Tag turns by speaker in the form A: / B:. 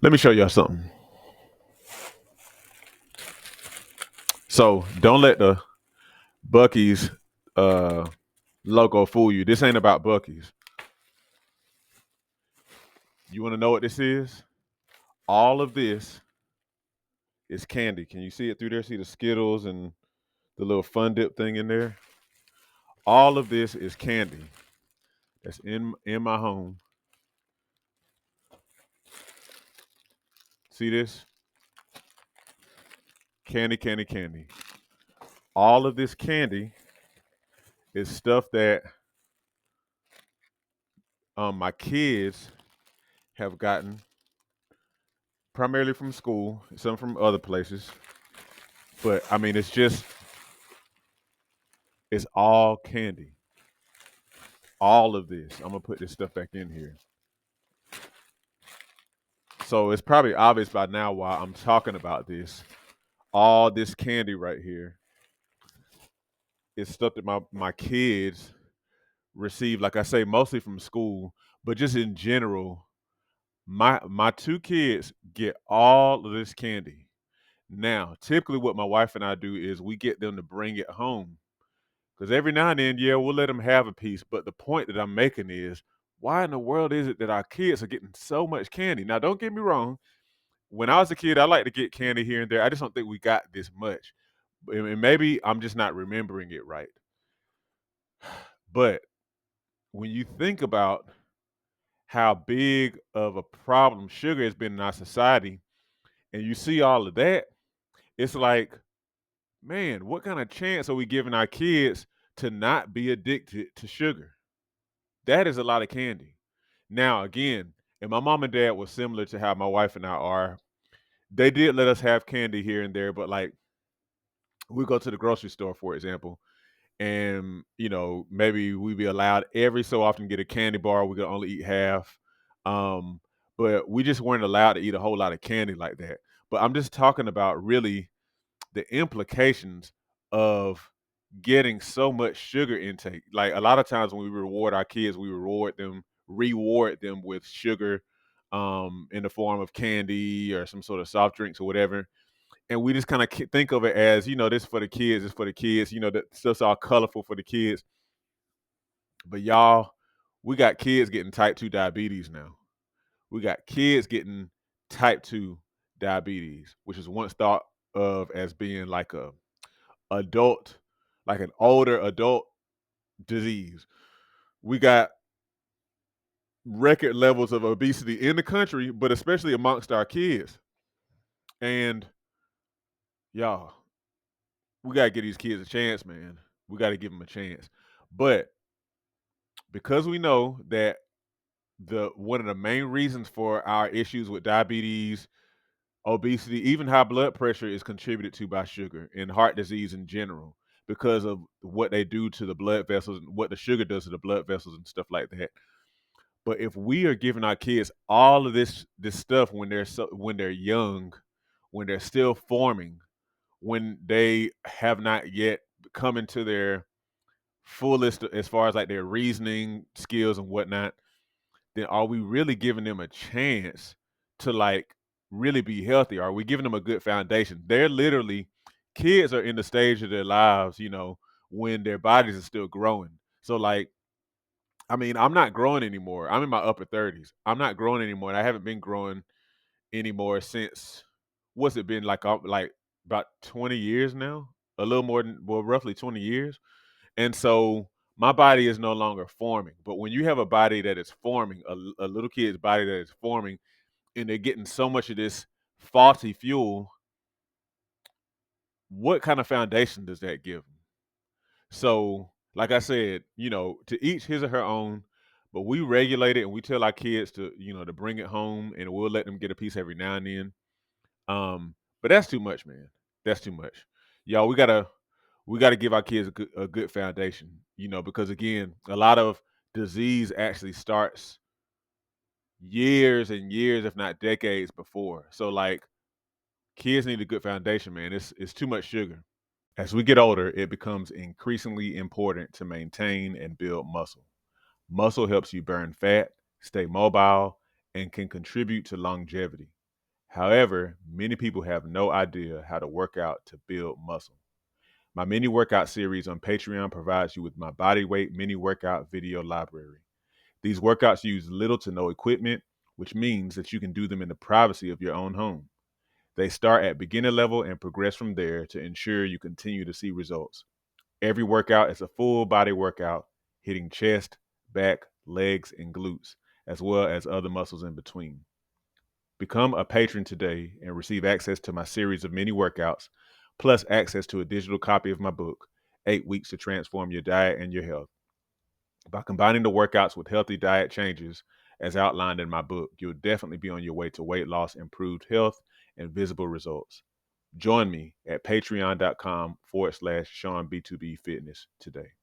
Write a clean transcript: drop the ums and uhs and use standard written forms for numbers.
A: Let me show y'all something. So don't let the Bucky's uh, logo fool you. This ain't about Bucky's. You want to know what this is? All of this is candy. Can you see it through there? See the Skittles and the little Fun Dip thing in there? All of this is candy that's in my home. See this? Candy, candy, candy. All of this candy is stuff that my kids have gotten primarily from school, some from other places. But I mean, it's all candy. All of this. I'm gonna put this stuff back in here. So it's probably obvious by now why I'm talking about this. All this candy right here is stuff that my kids receive, like I say, mostly from school, but just in general, my two kids get all of this candy. Now, typically what my wife and I do is we get them to bring it home. Because every now and then, yeah, we'll let them have a piece. But the point that I'm making is, why in the world is it that our kids are getting so much candy? Now, don't get me wrong. When I was a kid, I like to get candy here and there. I just don't think we got this much. And maybe I'm just not remembering it right. But when you think about how big of a problem sugar has been in our society, and you see all of that, it's like, man, what kind of chance are we giving our kids to not be addicted to sugar? That is a lot of candy. Now, again, and my mom and dad was similar to how my wife and I are. They did let us have candy here and there, but like we go to the grocery store, for example, and maybe we be allowed every so often get a candy bar. We could only eat half, um, but we just weren't allowed to eat a whole lot of candy like that. But I'm just talking about really the implications of getting so much sugar intake. Like a lot of times when we reward our kids, we reward them with sugar in the form of candy or some sort of soft drinks or whatever. And we just kind of think of it as, this for the kids, it's for the kids, that stuff's all colorful for the kids. But y'all, we got kids getting type 2 diabetes now. We got kids getting type 2 diabetes, which is once thought of as being like a adult, like an older adult disease. We got record levels of obesity in the country, but especially amongst our kids. And y'all, we gotta give these kids a chance, man. We gotta give them a chance. But because we know that the one of the main reasons for our issues with diabetes, obesity, even high blood pressure is contributed to by sugar and heart disease in general because of what they do to the blood vessels and what the sugar does to the blood vessels and stuff like that. But if we are giving our kids all of this stuff when they're young, when they're still forming, when they have not yet come into their fullest as far as like their reasoning skills and whatnot, then are we really giving them a chance to like really be healthy? Are we giving them a good foundation? They're literally kids are in the stage of their lives, when their bodies are still growing. So like, I mean, I'm not growing anymore. I'm in my upper 30s. I'm not growing anymore. And I haven't been growing anymore since what's it been like about 20 years now? A little more than well, roughly 20 years. And so my body is no longer forming. But when you have a body that is forming, a little kid's body that is forming, and they're getting so much of this faulty fuel, what kind of foundation does that give them? So, like I said, to each his or her own, but we regulate it and we tell our kids to bring it home and we'll let them get a piece every now and then. But that's too much, man. That's too much. Y'all, we gotta give our kids a good foundation, because again, a lot of disease actually starts years and years, if not decades before. So like kids need a good foundation, man. It's too much sugar. As we get older, it becomes increasingly important to maintain and build muscle. Muscle helps you burn fat, stay mobile, and can contribute to longevity. However, many people have no idea how to work out to build muscle. My mini workout series on Patreon provides you with my body weight mini workout video library. These workouts use little to no equipment, which means that you can do them in the privacy of your own home. They start at beginner level and progress from there to ensure you continue to see results. Every workout is a full body workout, hitting chest, back, legs, and glutes, as well as other muscles in between. Become a patron today and receive access to my series of mini workouts, plus access to a digital copy of my book, 8 Weeks to Transform Your Diet and Your Health. By combining the workouts with healthy diet changes, as outlined in my book, you'll definitely be on your way to weight loss, improved health, and visible results. Join me at patreon.com/SeanB2B Fitness today.